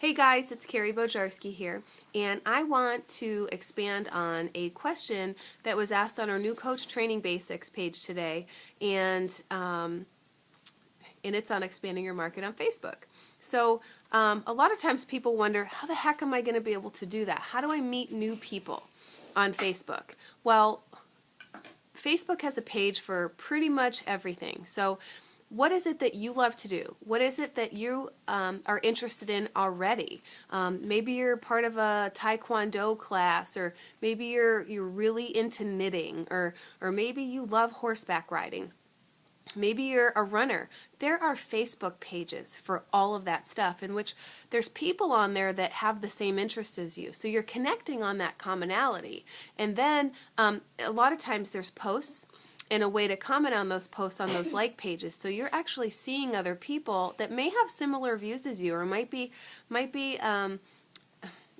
Hey guys, it's Carrie Bojarski here, and I want to expand on a question that was asked on our new Coach Training Basics page today, and it's on expanding your market on Facebook. So a lot of times people wonder, how the heck am I going to be able to do that? How do I meet new people on Facebook? Well, Facebook has a page for pretty much everything. So what is it that you love to do? What is it that you are interested in already? Maybe you're part of a Taekwondo class, or maybe you're really into knitting, or maybe you love horseback riding. Maybe you're a runner. There are Facebook pages for all of that stuff, in which there's people on there that have the same interests as you. So you're connecting on that commonality. And then a lot of times there's posts and a way to comment on those posts on those like pages. So you're actually seeing other people that may have similar views as you, or might be I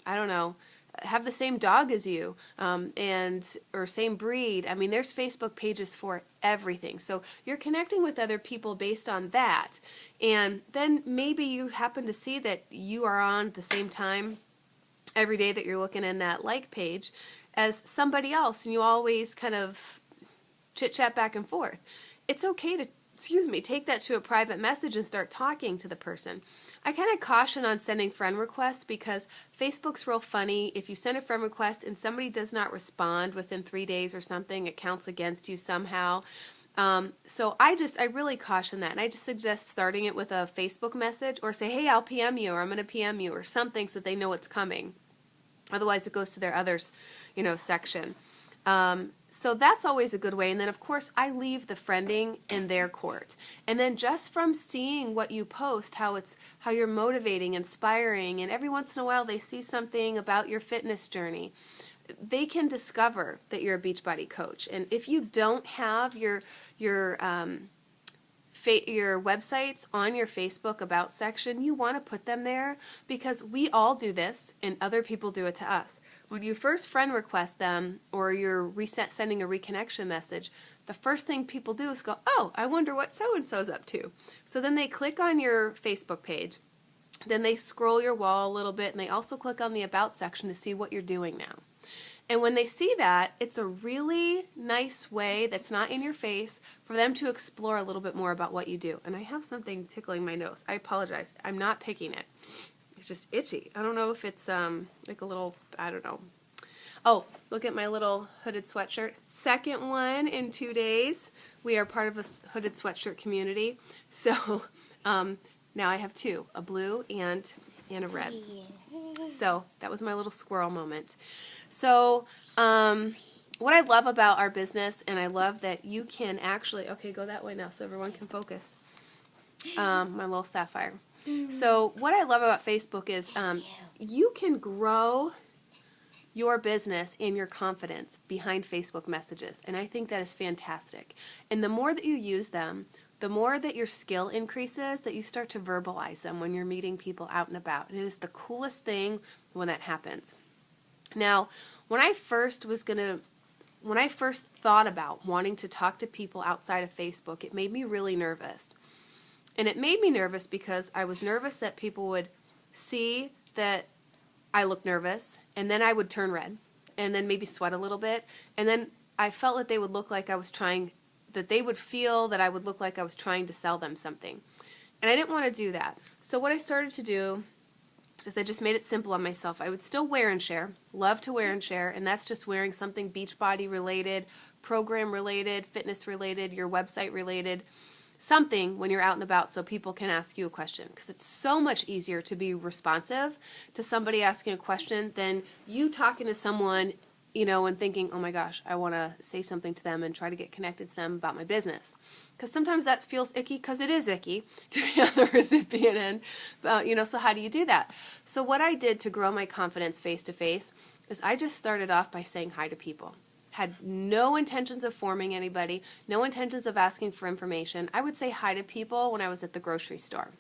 don't know, have the same dog as you, or same breed. I mean, there's Facebook pages for everything. So you're connecting with other people based on that. And then maybe you happen to see that you are on at the same time every day that you're looking in that like page as somebody else, and you always kind of chit chat back and forth. It's okay to, take that to a private message and start talking to the person. I kind of caution on sending friend requests, because Facebook's real funny. If you send a friend request and somebody does not respond within 3 days or something, it counts against you somehow. So I really caution that, and I just suggest starting it with a Facebook message, or say, hey, I'll PM you, or I'm going to PM you, or something, so they know it's coming. Otherwise it goes to their others, section. So that's always a good way. And then, of course, I leave the friending in their court. And then just from seeing what you post, how you're motivating, inspiring, and every once in a while they see something about your fitness journey, they can discover that you're a Beachbody coach. And if you don't have your websites on your Facebook About section, you want to put them there, because we all do this and other people do it to us. When you first friend request them, or you're sending a reconnection message, the first thing people do is go, oh, I wonder what so-and-so's up to. So then they click on your Facebook page, then they scroll your wall a little bit, and they also click on the About section to see what you're doing now. And when they see that, it's a really nice way that's not in your face for them to explore a little bit more about what you do. And I have something tickling my nose. I apologize. I'm not picking it. It's just itchy. I don't know if it's like a little, I don't know. Oh, look at my little hooded sweatshirt. Second one in 2 days. We are part of a hooded sweatshirt community. So now I have two, a blue and a red. So that was my little squirrel moment. So what I love about our business, and I love that you can actually, okay, go that way now so everyone can focus. My little sapphire. So what I love about Facebook is you can grow your business and your confidence behind Facebook messages, and I think that is fantastic. And the more that you use them, the more that your skill increases, that you start to verbalize them when you're meeting people out and about. And it is the coolest thing when that happens. Now, when I first thought about wanting to talk to people outside of Facebook, it made me really nervous. And it made me nervous because I was nervous that people would see that I looked nervous, and then I would turn red, and then maybe sweat a little bit, and then I felt that they would look like they would feel that I would look like I was trying to sell them something. And I didn't want to do that. So what I started to do is I just made it simple on myself. I would still wear and share, love to wear and share, and that's just wearing something Beachbody related, program related, fitness related, your website related, something when you're out and about, so people can ask you a question, because it's so much easier to be responsive to somebody asking a question than you talking to someone, and thinking, oh my gosh, I want to say something to them and try to get connected to them about my business. Because sometimes that feels icky, because it is icky to be on the recipient end. So how do you do that? So what I did to grow my confidence face to face is I just started off by saying hi to people. Had no intentions of forming anybody, no intentions of asking for information. I would say hi to people when I was at the grocery store.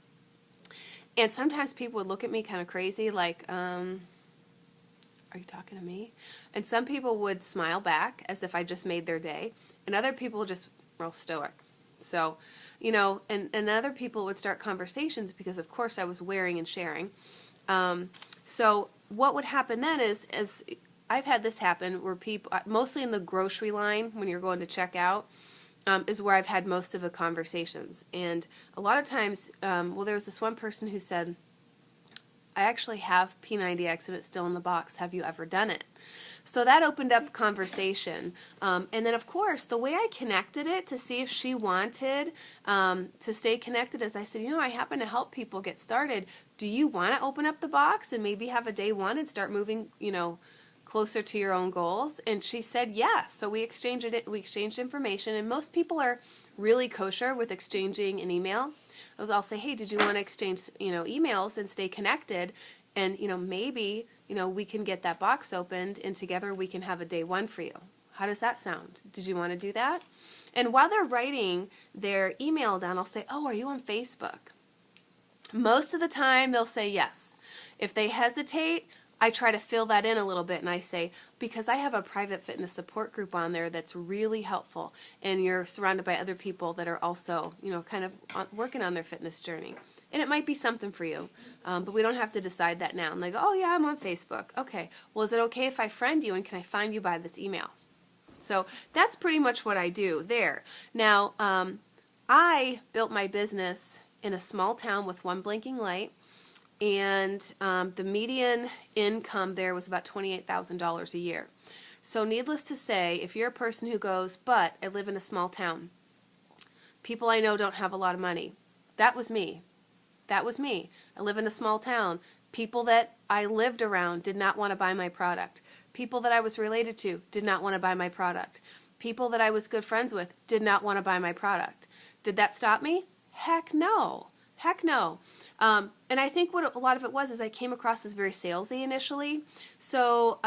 And sometimes people would look at me kind of crazy, like, are you talking to me? And some people would smile back as if I just made their day, and other people just real stoic. So, and other people would start conversations because, of course, I was wearing and sharing. So what would happen then is I've had this happen where people, mostly in the grocery line when you're going to check out, is where I've had most of the conversations. And a lot of times, well, there was this one person who said, I actually have P90X and it's still in the box. Have you ever done it? So that opened up conversation. And then, of course, the way I connected it to see if she wanted to stay connected is I said, you know, I happen to help people get started. Do you want to open up the box and maybe have a day one and start moving, you know, closer to your own goals? And she said yes. So we exchanged information, and most people are really kosher with exchanging an email. I'll say, hey, did you want to exchange, you know, emails and stay connected? And, you know, maybe, you know, we can get that box opened and together we can have a day one for you. How does that sound? Did you want to do that? And while they're writing their email down, I'll say, oh, are you on Facebook? Most of the time they'll say yes. If they hesitate, I try to fill that in a little bit, and I say, because I have a private fitness support group on there that's really helpful, and you're surrounded by other people that are also, you know, kind of working on their fitness journey. And it might be something for you, but we don't have to decide that now. And they go, oh yeah, I'm on Facebook. Okay, well, is it okay if I friend you, and can I find you by this email? So that's pretty much what I do there. Now, I built my business in a small town with one blinking light, and the median income there was about $28,000 a year. So needless to say, if you're a person who goes, but I live in a small town, people I know don't have a lot of money. That was me. That was me. I live in a small town. People that I lived around did not want to buy my product. People that I was related to did not want to buy my product. People that I was good friends with did not want to buy my product. Did that stop me? Heck no. Heck no. And I think what a lot of it was is I came across as very salesy initially. So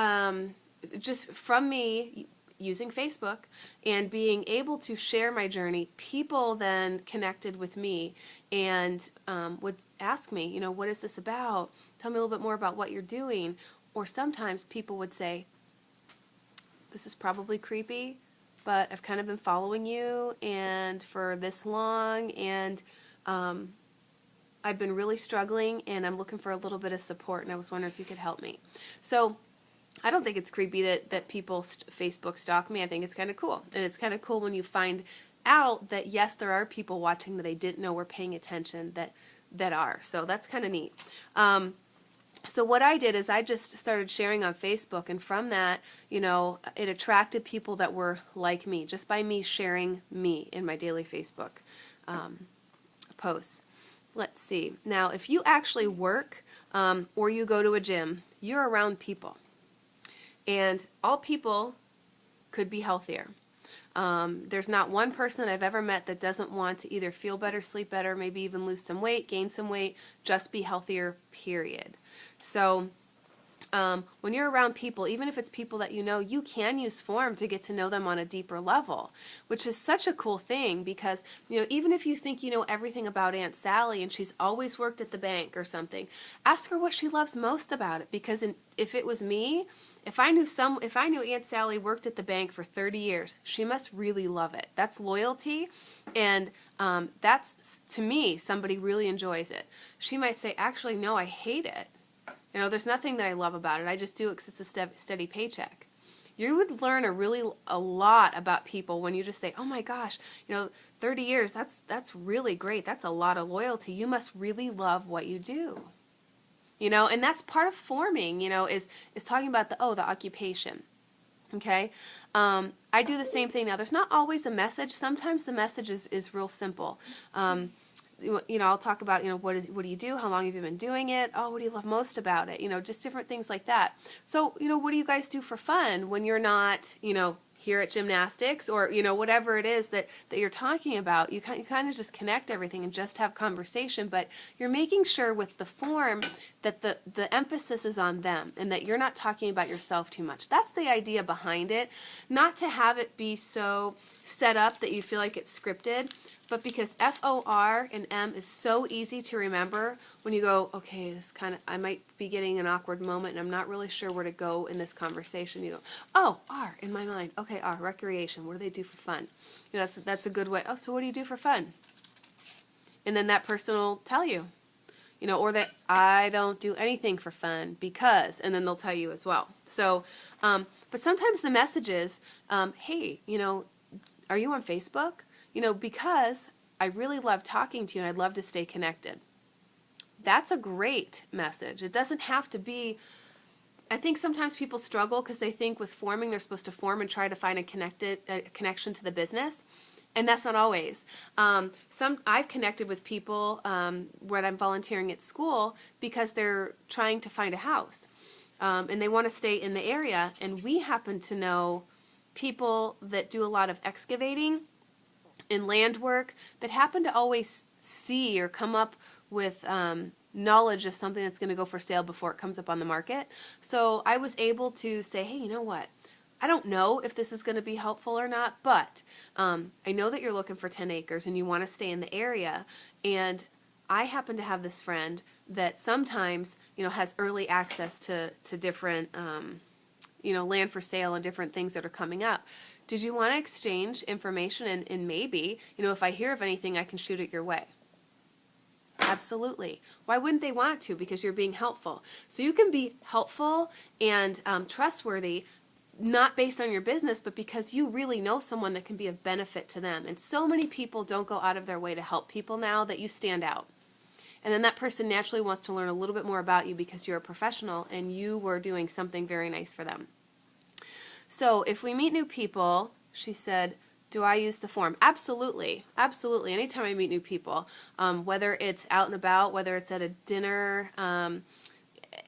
just from me using Facebook and being able to share my journey, people then connected with me and would ask me, you know, what is this about? Tell me a little bit more about what you're doing. Or sometimes people would say, this is probably creepy, but I've kind of been following you and for this long, and I've been really struggling and I'm looking for a little bit of support, and I was wondering if you could help me. So I don't think it's creepy that people Facebook stalk me. I think it's kind of cool. And it's kind of cool when you find out that, yes, there are people watching that I didn't know were paying attention that are. So that's kind of neat. So what I did is I just started sharing on Facebook, and from that, you know, it attracted people that were like me, just by me sharing me in my daily Facebook posts. Let's see. Now, if you actually work or you go to a gym, you're around people. And all people could be healthier. There's not one person that I've ever met that doesn't want to either feel better, sleep better, maybe even lose some weight, gain some weight, just be healthier, period. So when you're around people, even if it's people that you know, you can use Form to get to know them on a deeper level, which is such a cool thing because, you know, even if you think you know everything about Aunt Sally and she's always worked at the bank or something, ask her what she loves most about it, because if it was me, if I knew Aunt Sally worked at the bank for 30 years, she must really love it. That's loyalty, and that's, to me, somebody really enjoys it. She might say, actually, no, I hate it. You know, there's nothing that I love about it. I just do it because it's a steady paycheck. You would learn a lot about people when you just say, oh my gosh, you know, 30 years, that's really great. That's a lot of loyalty. You must really love what you do. You know, and that's part of forming, you know, is talking about the occupation. Okay? I do the same thing now. There's not always a message. Sometimes the message is real simple. You know, I'll talk about, you know, what do you do? How long have you been doing it? Oh, what do you love most about it? You know, just different things like that. So, you know, what do you guys do for fun when you're not, you know, here at gymnastics, or, you know, whatever it is that you're talking about? You kind of just connect everything and just have conversation, but you're making sure with the form that the emphasis is on them and that you're not talking about yourself too much. That's the idea behind it. Not to have it be so set up that you feel like it's scripted, but because FOR and M is so easy to remember when you go, okay, this I might be getting an awkward moment and I'm not really sure where to go in this conversation. You go, oh, R in my mind. Okay, R, recreation. What do they do for fun? You know, that's a good way. Oh, so what do you do for fun? And then that person will tell you. or that I don't do anything for fun because, and then they'll tell you as well. So, but sometimes the message is, hey, are you on Facebook? Because I really love talking to you and I'd love to stay connected. That's a great message. It doesn't have to be, I think sometimes people struggle because they think with forming they're supposed to form and try to find a connection to the business. And that's not always. I've connected with people when I'm volunteering at school because they're trying to find a house. And they want to stay in the area. And we happen to know people that do a lot of excavating and land work that happen to always see or come up with knowledge of something that's going to go for sale before it comes up on the market. So I was able to say, hey, you know what? I don't know if this is going to be helpful or not, but I know that you're looking for 10 acres and you want to stay in the area. And I happen to have this friend that sometimes, has early access to different, land for sale and different things that are coming up. Did you want to exchange information? And maybe, if I hear of anything, I can shoot it your way. Absolutely. Why wouldn't they want to? Because you're being helpful. So you can be helpful and trustworthy, not based on your business, but because you really know someone that can be of benefit to them. And so many people don't go out of their way to help people now that you stand out. And then that person naturally wants to learn a little bit more about you because you're a professional and you were doing something very nice for them. So if we meet new people, she said, do I use the form? Absolutely. Absolutely. Anytime I meet new people, whether it's out and about, whether it's at a dinner,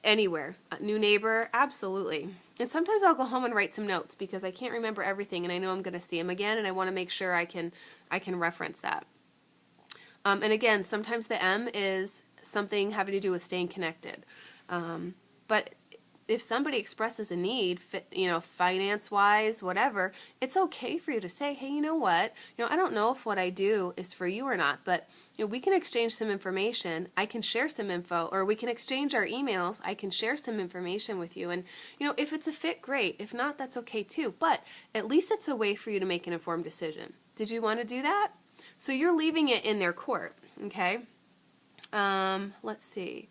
anywhere, a new neighbor, absolutely. And sometimes I'll go home and write some notes because I can't remember everything and I know I'm going to see them again and I want to make sure I can reference that. And again, sometimes the M is something having to do with staying connected. But if somebody expresses a need, finance-wise, whatever, it's okay for you to say, hey, you know what? I don't know if what I do is for you or not, but we can exchange some information. I can share some info, or we can exchange our emails. I can share some information with you. And, if it's a fit, great. If not, that's okay too. But at least it's a way for you to make an informed decision. Did you want to do that? So you're leaving it in their court, okay? Let's see.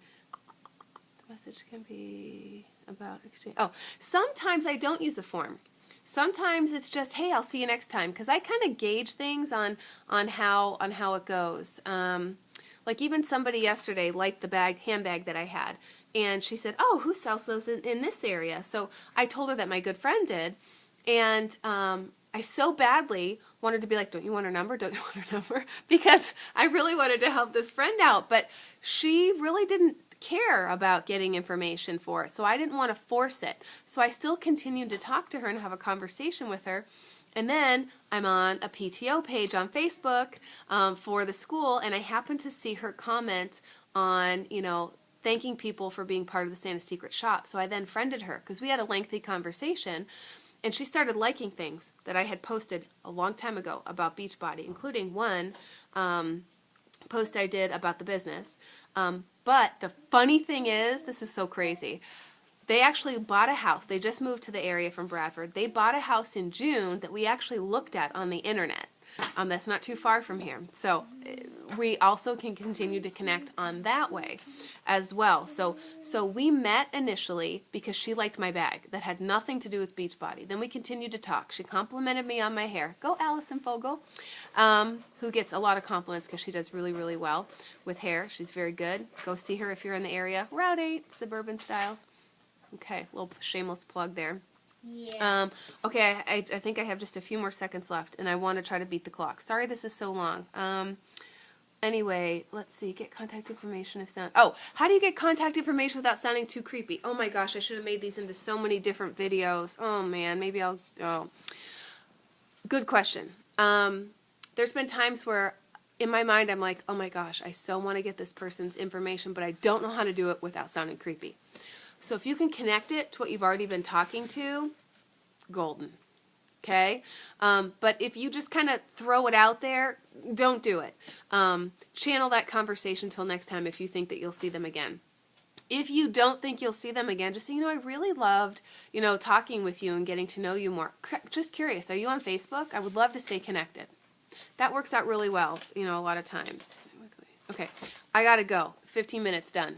The message can be about exchange. Oh, sometimes I don't use a form. Sometimes it's just, hey, I'll see you next time, because I kind of gauge things on how it goes. Like even somebody yesterday liked the handbag that I had, and she said, oh, who sells those in this area? So I told her that my good friend did, and I so badly wanted to be like, don't you want her number? Don't you want her number? Because I really wanted to help this friend out, but she really didn't care about getting information for it, so I didn't want to force it. So I still continued to talk to her and have a conversation with her. And then I'm on a PTO page on Facebook for the school, and I happened to see her comment on, thanking people for being part of the Santa Secret Shop. So I then friended her because we had a lengthy conversation, and she started liking things that I had posted a long time ago about Beachbody, including one post I did about the business. But the funny thing is, this is so crazy. They actually bought a house. They just moved to the area from Bradford. They bought a house in June that we actually looked at on the internet. That's not too far from here. So we also can continue to connect on that way as well. So we met initially because she liked my bag. That had nothing to do with Beachbody. Then we continued to talk. She complimented me on my hair. Go Allison Fogel, who gets a lot of compliments because she does really, really well with hair. She's very good. Go see her if you're in the area. Route 8, Suburban Styles. Okay, little shameless plug there. Yeah. Okay, I think I have just a few more seconds left, and I want to try to beat the clock. Sorry this is so long. Anyway, let's see. Get contact information if sound... Oh, how do you get contact information without sounding too creepy? Oh my gosh, I should have made these into so many different videos. Oh man, maybe I'll... Oh. Good question. There's been times where in my mind I'm like, oh my gosh, I so want to get this person's information, but I don't know how to do it without sounding creepy. So if you can connect it to what you've already been talking to, golden. Okay? But if you just kind of throw it out there, don't do it. Channel that conversation till next time if you think that you'll see them again. If you don't think you'll see them again, just say, I really loved, talking with you and getting to know you more. Just curious, are you on Facebook? I would love to stay connected. That works out really well, a lot of times. Okay, I gotta go. 15 minutes done.